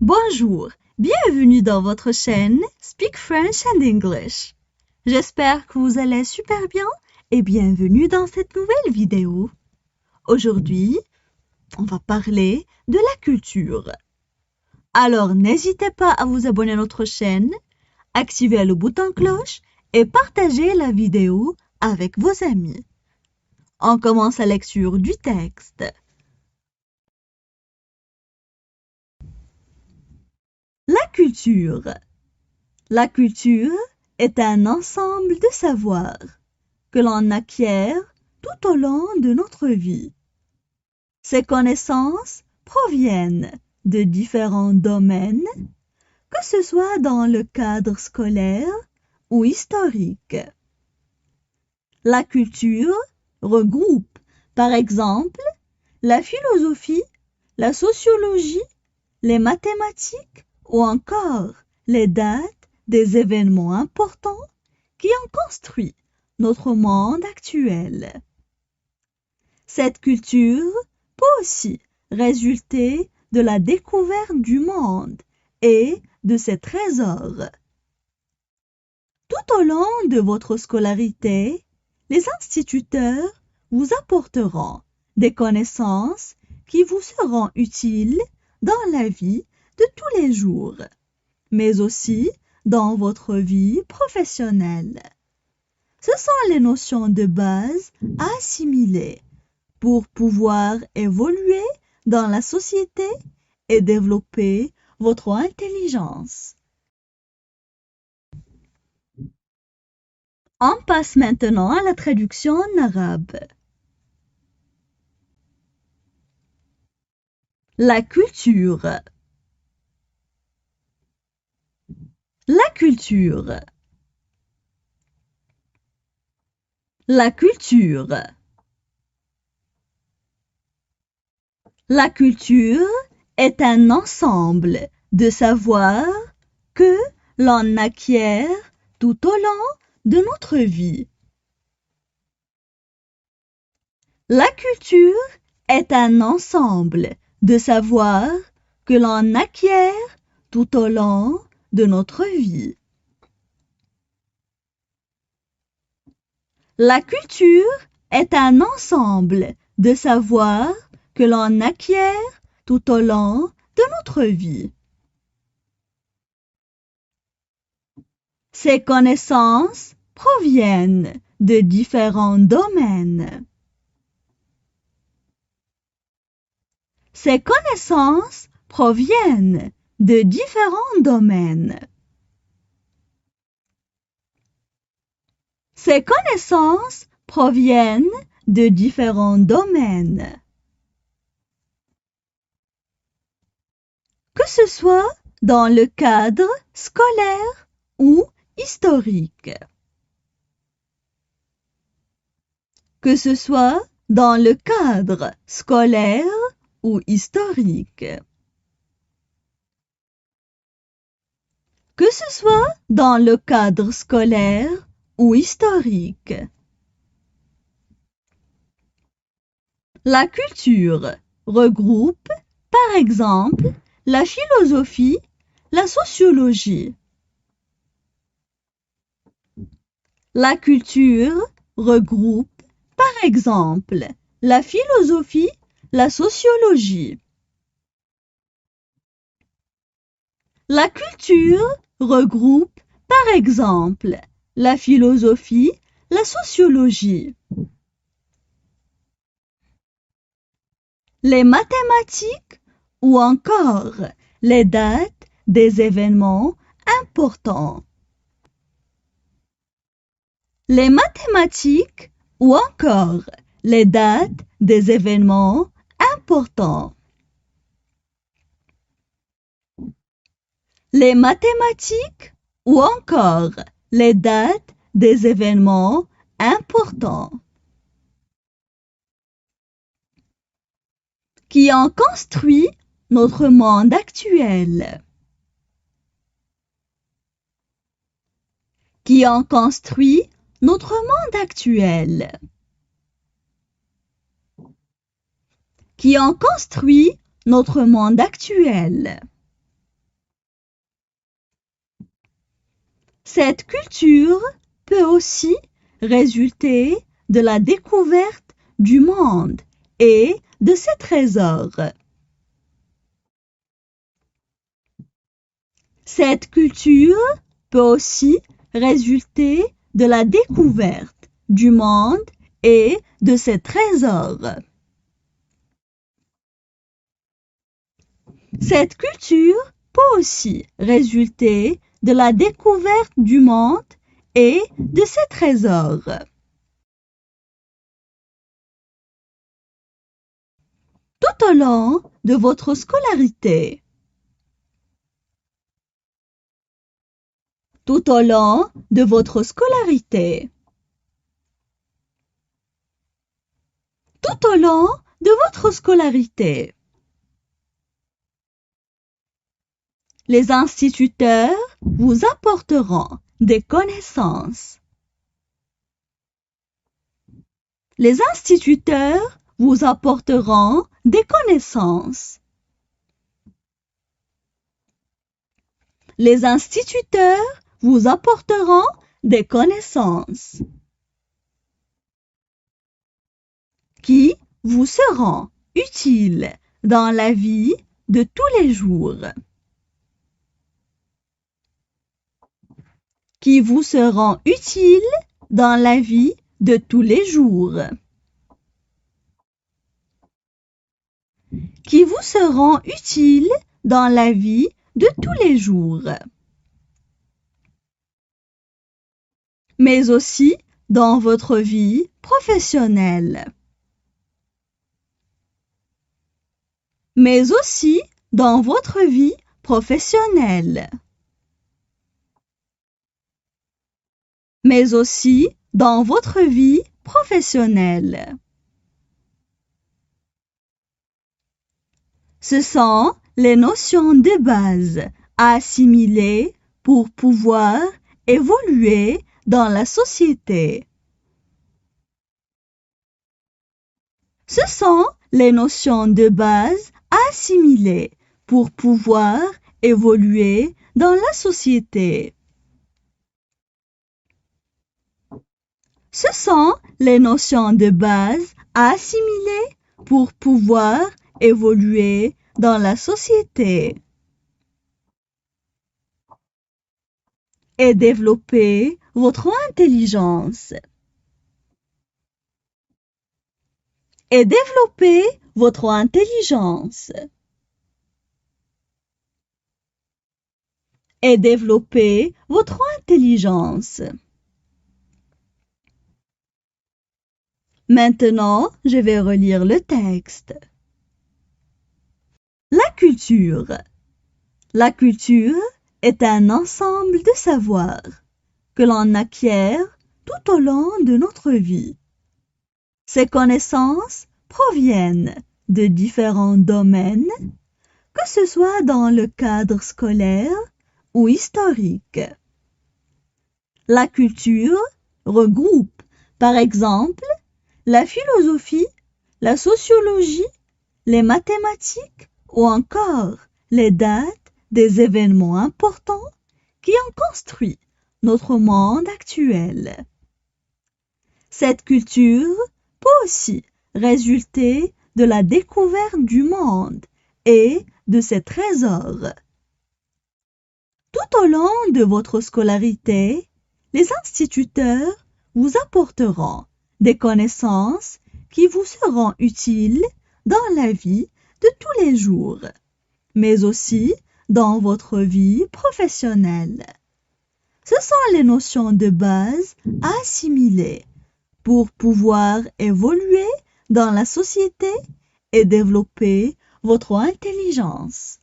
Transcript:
Bonjour, bienvenue dans votre chaîne Speak French and English. J'espère que vous allez super bien et bienvenue dans cette nouvelle vidéo. Aujourd'hui, on va parler de la culture. Alors n'hésitez pas à vous abonner à notre chaîne, activer le bouton cloche et partager la vidéo avec vos amis. On commence la lecture du texte. La culture. La culture est un ensemble de savoirs que l'on acquiert tout au long de notre vie. Ces connaissances proviennent de différents domaines, que ce soit dans le cadre scolaire ou historique. La culture regroupe, par exemple, la philosophie, la sociologie, les mathématiques ou encore les dates des événements importants qui ont construit notre monde actuel. Cette culture peut aussi résulter de la découverte du monde et de ses trésors. Tout au long de votre scolarité, les instituteurs vous apporteront des connaissances qui vous seront utiles dans la vie de tous les jours, mais aussi dans votre vie professionnelle. Ce sont les notions de base à assimiler pour pouvoir évoluer dans la société et développer votre intelligence. On passe maintenant à la traduction en arabe. La culture. La culture. La culture. La culture est un ensemble de savoirs que l'on acquiert tout au long de notre vie. La culture est un ensemble de savoirs que l'on acquiert tout au long de notre vie. La culture est un ensemble de savoirs que l'on acquiert tout au long de notre vie. Ces connaissances proviennent de différents domaines. Ces connaissances proviennent de différents domaines. Ces connaissances proviennent de différents domaines. Que ce soit dans le cadre scolaire ou historique. Que ce soit dans le cadre scolaire ou historique. Que ce soit dans le cadre scolaire ou historique. La culture regroupe, par exemple, la philosophie, la sociologie. La culture regroupe, par exemple, la philosophie, la sociologie. La culture regroupe, par exemple, la philosophie, la sociologie. Les mathématiques ou encore les dates des événements importants. Les mathématiques ou encore les dates des événements importants. Les mathématiques ou encore les dates des événements importants. Qui ont construit notre monde actuel. Qui ont construit notre monde actuel. Qui ont construit notre monde actuel. Cette culture peut aussi résulter de la découverte du monde et de ses trésors. Cette culture peut aussi résulter de la découverte du monde et de ses trésors. Cette culture peut aussi résulter de la découverte du monde et de ses trésors. Tout au long de votre scolarité. Tout au long de votre scolarité. Tout au long de votre scolarité. Les instituteurs vous apporteront des connaissances. Les instituteurs vous apporteront des connaissances. Les instituteurs vous apporteront des connaissances qui vous seront utiles dans la vie de tous les jours. Qui vous seront utiles dans la vie de tous les jours. Qui vous seront utiles dans la vie de tous les jours. Mais aussi dans votre vie professionnelle. Mais aussi dans votre vie professionnelle. Mais aussi dans votre vie professionnelle. Ce sont les notions de base à assimiler pour pouvoir évoluer dans la société. Ce sont les notions de base à assimiler pour pouvoir évoluer dans la société. Ce sont les notions de base à assimiler pour pouvoir évoluer dans la société. Et développer votre intelligence. Et développer votre intelligence. Et développer votre intelligence. Maintenant, je vais relire le texte. La culture. La culture est un ensemble de savoirs que l'on acquiert tout au long de notre vie. Ces connaissances proviennent de différents domaines, que ce soit dans le cadre scolaire ou historique. La culture regroupe, par exemple, la philosophie, la sociologie, les mathématiques ou encore les dates des événements importants qui ont construit notre monde actuel. Cette culture peut aussi résulter de la découverte du monde et de ses trésors. Tout au long de votre scolarité, les instituteurs vous apporteront des connaissances qui vous seront utiles dans la vie de tous les jours, mais aussi dans votre vie professionnelle. Ce sont les notions de base à assimiler pour pouvoir évoluer dans la société et développer votre intelligence.